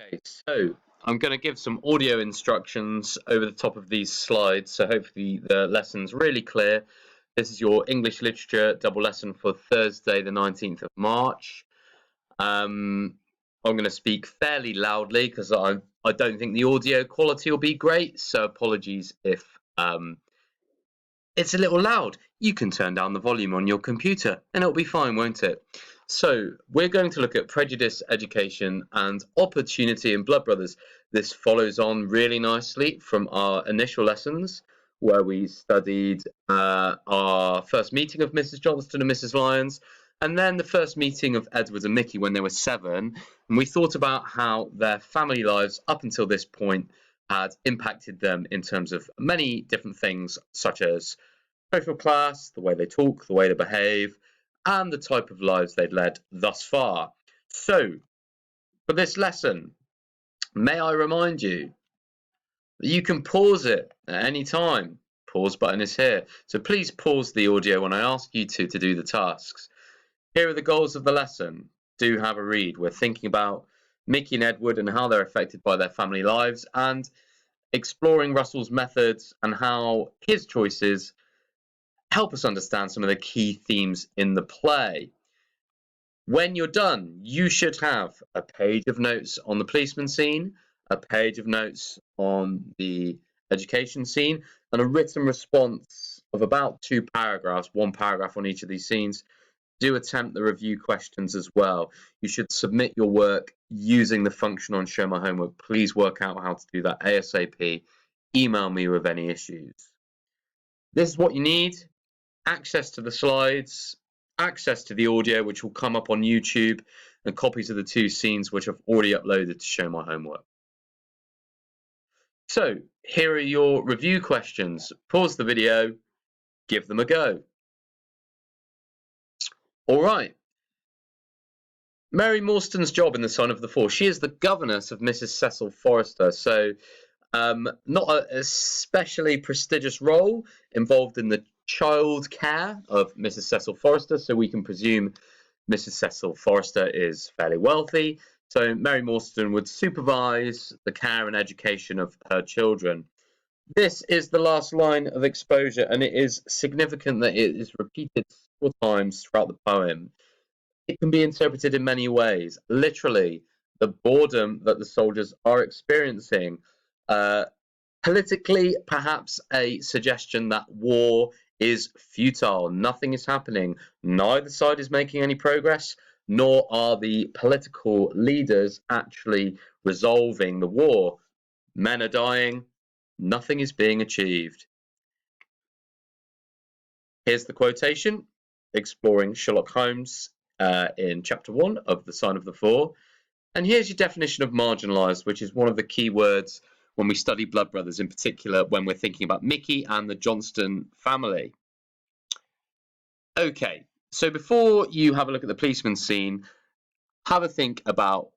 Okay, so I'm going to give some audio instructions over the top of these slides, so hopefully the lesson's really clear. This is your English Literature double lesson for Thursday, the 19th of March. I'm going to speak fairly loudly because I don't think the audio quality will be great, so apologies if it's a little loud. You can turn down the volume on your computer and it'll be fine, won't it? So we're going to look at prejudice, education and opportunity in Blood Brothers. This follows on really nicely from our initial lessons where we studied our first meeting of Mrs. Johnston and Mrs. Lyons, and then the first meeting of Edward and Mickey when they were 7. And we thought about how their family lives up until this point had impacted them in terms of many different things, such as social class, the way they talk, the way they behave, and the type of lives they'd led thus far. So, for this lesson, may I remind you that you can pause it at any time. Pause button is here. So please pause the audio when I ask you to do the tasks. Here are the goals of the lesson. Do have a read. We're thinking about Mickey and Edward and how they're affected by their family lives, and exploring Russell's methods and how his choices help us understand some of the key themes in the play. When you're done, you should have a page of notes on the policeman scene, a page of notes on the education scene, and a written response of about 2 paragraphs, 1 paragraph on each of these scenes. Do attempt the review questions as well. You should submit your work using the function on Show My Homework. Please work out how to do that ASAP. Email me with any issues. This is what you need: access to the slides, access to the audio, which will come up on YouTube, and copies of the 2 scenes, which I've already uploaded to Show My Homework. So here are your review questions. Pause the video, give them a go. All right. Mary Morstan's job in The Son of the Four. She is the governess of Mrs. Cecil Forrester, so not a especially prestigious role, involved in the child care of Mrs. Cecil Forrester, so we can presume Mrs. Cecil Forrester is fairly wealthy. So Mary Morstan would supervise the care and education of her children. This is the last line of exposure, and it is significant that it is repeated 4 times throughout the poem. It can be interpreted in many ways. Literally, the boredom that the soldiers are experiencing. Politically, perhaps a suggestion that war is futile. Nothing is happening. Neither side is making any progress, nor are the political leaders actually resolving the war. Men are dying. Nothing is being achieved. Here's the quotation, exploring Sherlock Holmes in chapter 1 of The Sign of the Four. And here's your definition of marginalised, which is one of the key words when we study Blood Brothers, in particular when we're thinking about Mickey and the Johnston family. Okay, so before you have a look at the policeman scene, have a think about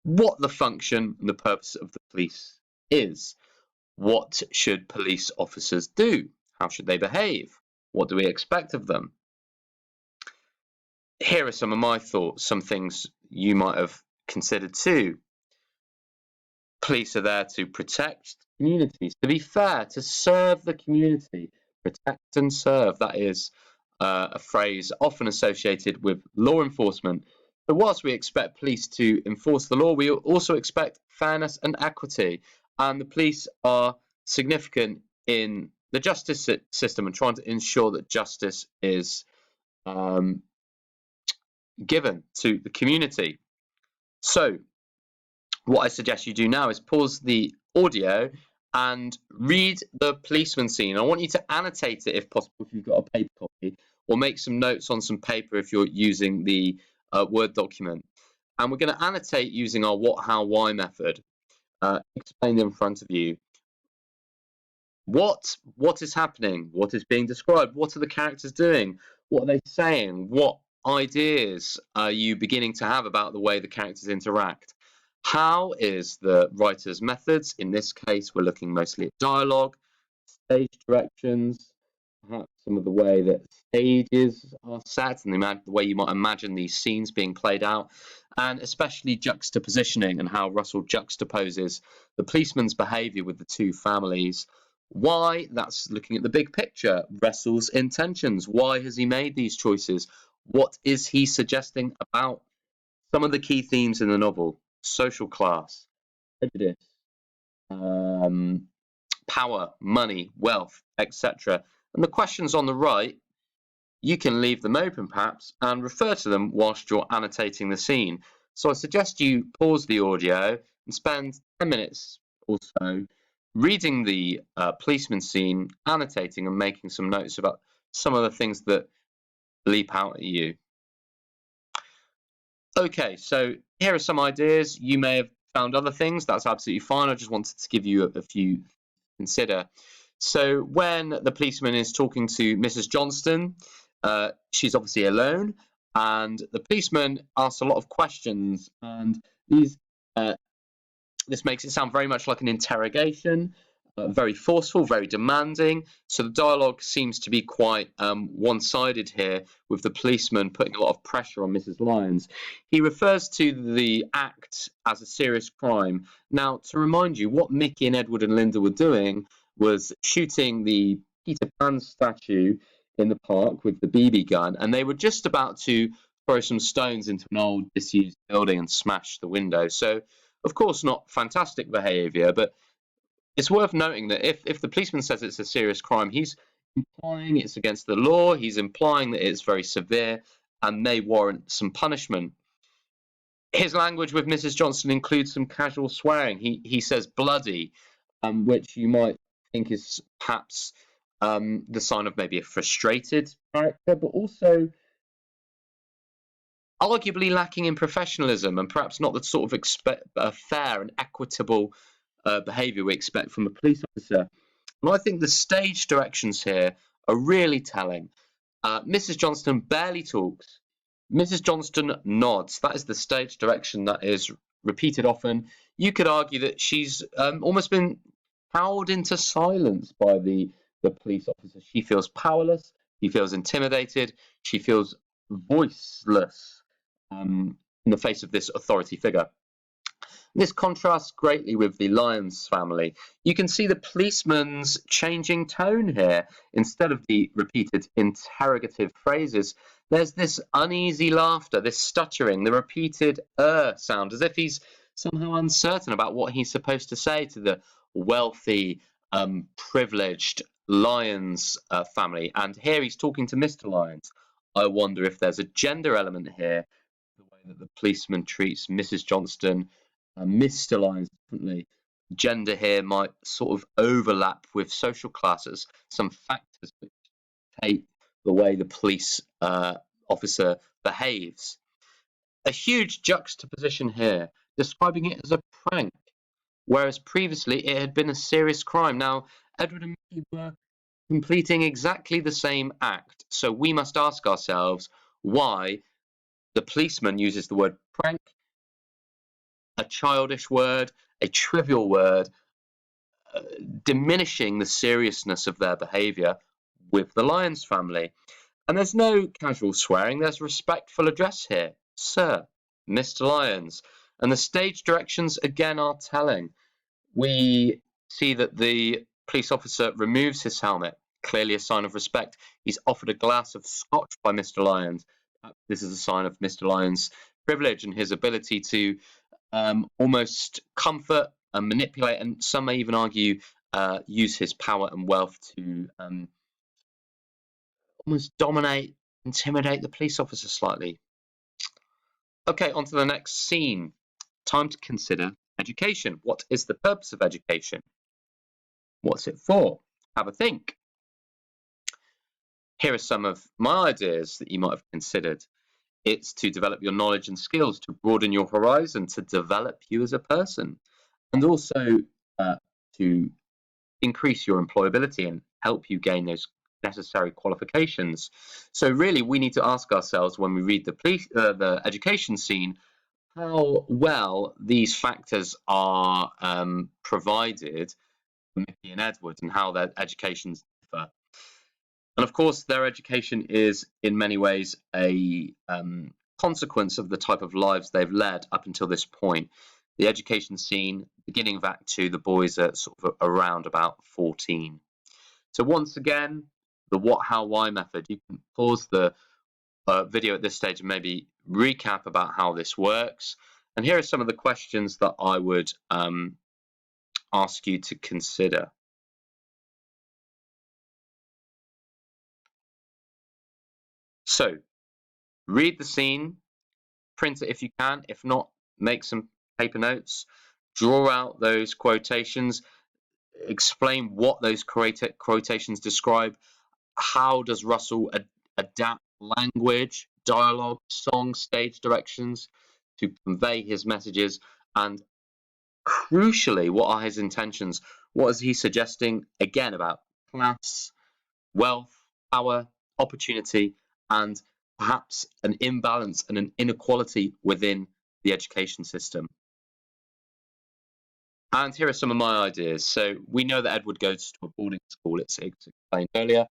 what the function and the purpose of the police is. What should police officers do? How should they behave? What do we expect of them? Here are some of my thoughts, some things you might have considered too. Police are there to protect communities, to be fair, to serve the community. Protect and serve, that is a phrase often associated with law enforcement. But whilst we expect police to enforce the law, we also expect fairness and equity. And the police are significant in the justice system and trying to ensure that justice is given to the community. So what I suggest you do now is pause the audio and read the policeman scene. I want you to annotate it if possible, if you've got a paper copy, or make some notes on some paper if you're using the Word document. And we're going to annotate using our what, how, why method. Explain in front of you. What is happening? What is being described? What are the characters doing? What are they saying? What ideas are you beginning to have about the way the characters interact? How is the writer's methods? In this case, we're looking mostly at dialogue, stage directions, perhaps some of the way that stages are set and the way you might imagine these scenes being played out, and especially juxtapositioning and how Russell juxtaposes the policeman's behaviour with the two families. Why? That's looking at the big picture. Russell's intentions. Why has he made these choices? What is he suggesting about some of the key themes in the novel? Social class, prejudice, um, power, money, wealth, etc. And the questions on the right, you can leave them open perhaps and refer to them whilst you're annotating the scene. So I suggest you pause the audio and spend 10 minutes or so reading the policeman scene, annotating and making some notes about some of the things that leap out at you. Okay, so here are some ideas. You may have found other things. That's absolutely fine. I just wanted to give you a few to consider. So when the policeman is talking to Mrs. Johnston, she's obviously alone, and the policeman asks a lot of questions, and these this makes it sound very much like an interrogation, very forceful, very demanding. So the dialogue seems to be quite one-sided here, with the policeman putting a lot of pressure on Mrs. Lyons. He refers to the act as a serious crime. Now, to remind you, what Mickey and Edward and Linda were doing was shooting the Peter Pan statue in the park with the BB gun, and they were just about to throw some stones into an old disused building and smash the window. So of course, not fantastic behaviour, but it's worth noting that if the policeman says it's a serious crime, he's implying it's against the law, he's implying that it's very severe and may warrant some punishment. His language with Mrs. Johnson includes some casual swearing. He says bloody, which you might think is perhaps the sign of maybe a frustrated character, but also arguably lacking in professionalism and perhaps not the sort of fair and equitable behaviour we expect from a police officer. And I think the stage directions here are really telling. Mrs. Johnston barely talks. Mrs. Johnston nods. That is the stage direction that is repeated often. You could argue that she's almost been cowed into silence by the police officer. She feels powerless. She feels intimidated. She feels voiceless in the face of this authority figure. This contrasts greatly with the Lyons family. You can see the policeman's changing tone here. Instead of the repeated interrogative phrases, there's this uneasy laughter, this stuttering, the repeated sound, as if he's somehow uncertain about what he's supposed to say to the wealthy, privileged Lyons family. And here he's talking to Mr. Lyons. I wonder if there's a gender element here, the way that the policeman treats Mrs. Johnston and Mr. Lyons differently. Gender here might sort of overlap with social classes, some factors which shape the way the police officer behaves. A huge juxtaposition here, describing it as a prank, whereas previously it had been a serious crime. Now, Edward and Mickey were completing exactly the same act, so we must ask ourselves why the policeman uses the word prank, a childish word, a trivial word, diminishing the seriousness of their behaviour with the Lyons family. And there's no casual swearing, there's respectful address here. Sir, Mr. Lyons. And the stage directions again are telling. We see that the police officer removes his helmet, clearly a sign of respect. He's offered a glass of scotch by Mr. Lyons. This is a sign of Mr. Lyons' privilege and his ability to almost comfort and manipulate, and some may even argue use his power and wealth to almost dominate, intimidate the police officer slightly. Okay, on to the next scene. Time to consider education. What is the purpose of education? What's it for? Have a think. Here are some of my ideas that you might have considered. It's to develop your knowledge and skills, to broaden your horizon, to develop you as a person, and also to increase your employability and help you gain those necessary qualifications. So really, we need to ask ourselves when we read the education scene, how well these factors are provided for Mickey and Edward, and how their educations differ. And of course, their education is in many ways a consequence of the type of lives they've led up until this point. The education scene, beginning of Act 2, the boys are sort of around about 14. So once again, the what, how, why method. You can pause the video at this stage and maybe recap about how this works. And here are some of the questions that I would ask you to consider. So, read the scene, print it if you can. If not, make some paper notes, draw out those quotations, explain what those quotations describe. How does Russell adapt language, dialogue, song, stage directions to convey his messages? And crucially, what are his intentions? What is he suggesting, again, about class, wealth, power, opportunity, and perhaps an imbalance and an inequality within the education system? And here are some of my ideas. So we know that Edward goes to a boarding school, it's explained earlier.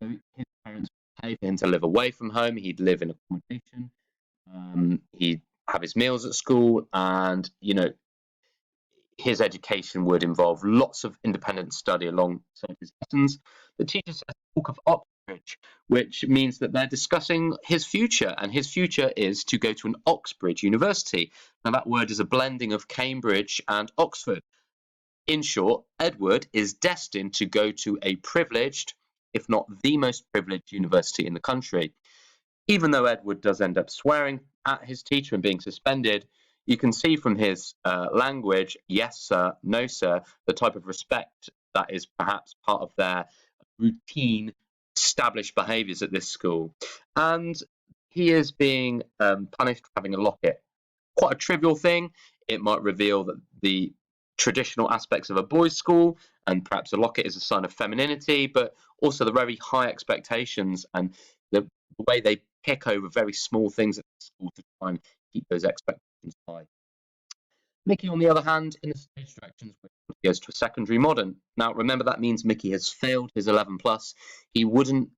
So his parents would pay for him to live away from home. He'd live in accommodation. He'd have his meals at school, and his education would involve lots of independent study alongside his lessons. The teacher says talk of Oxbridge, which means that they're discussing his future, and his future is to go to an Oxbridge University. Now, that word is a blending of Cambridge and Oxford. In short, Edward is destined to go to a privileged, if not the most privileged university in the country. Even though Edward does end up swearing at his teacher and being suspended, you can see from his language, yes, sir, no, sir, the type of respect that is perhaps part of their routine established behaviours at this school. And he is being punished for having a locket. Quite a trivial thing. It might reveal that the traditional aspects of a boys' school, and perhaps a locket is a sign of femininity, but also the very high expectations and the way they pick over very small things at school to try and keep those expectations high. Mickey, on the other hand, in the stage directions, goes to a secondary modern. Now, remember, that means Mickey has failed his 11 plus. He wouldn't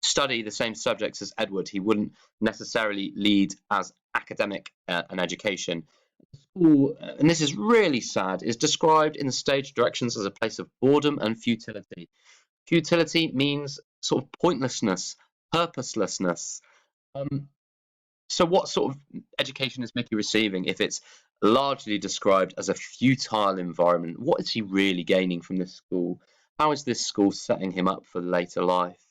study the same subjects as Edward. He wouldn't necessarily lead as academic an education. The school, and this is really sad, is described in the stage directions as a place of boredom and futility. Futility means sort of pointlessness, purposelessness. So what sort of education is Mickey receiving if it's largely described as a futile environment? What is he really gaining from this school? How is this school setting him up for later life?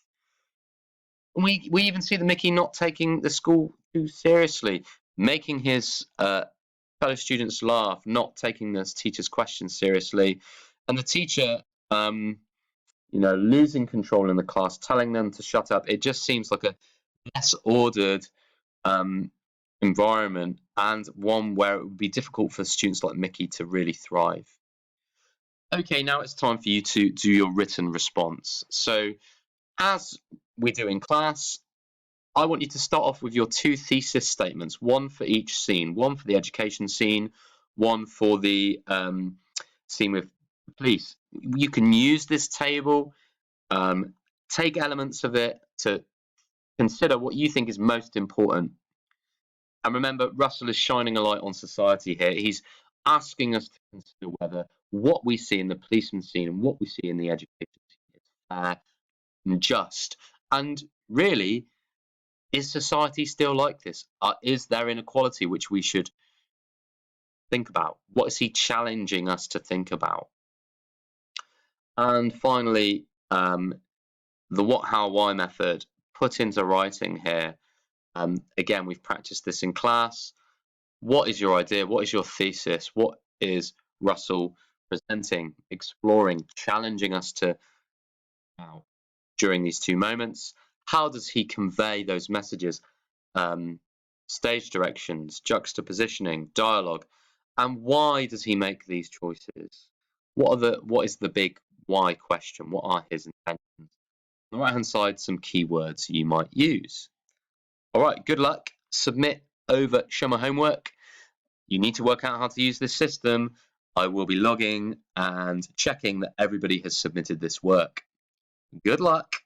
We even see the Mickey not taking the school too seriously, making his fellow students laugh, not taking the teacher's questions seriously, and the teacher, losing control in the class, telling them to shut up. It just seems like a less ordered environment, and one where it would be difficult for students like Mickey to really thrive. Okay, now it's time for you to do your written response. So, as we do in class, I want you to start off with your two thesis statements, one for each scene, one for the education scene, one for the scene with police. You can use this table, take elements of it to consider what you think is most important. And remember, Russell is shining a light on society here. He's asking us to consider whether what we see in the policeman scene and what we see in the education scene is fair and just. And really, is society still like this? Is there inequality which we should think about? What is he challenging us to think about? And finally, the what, how, why method put into writing here. Again, we've practiced this in class. What is your idea? What is your thesis? What is Russell presenting, exploring, challenging us to now during these two moments? How does he convey those messages? Stage directions, juxtapositioning, dialogue, and why does he make these choices? What is the big why question? What are his intentions? On the right hand side, some keywords you might use. All right, good luck. Submit over, show my homework. You need to work out how to use this system. I will be logging and checking that everybody has submitted this work. Good luck.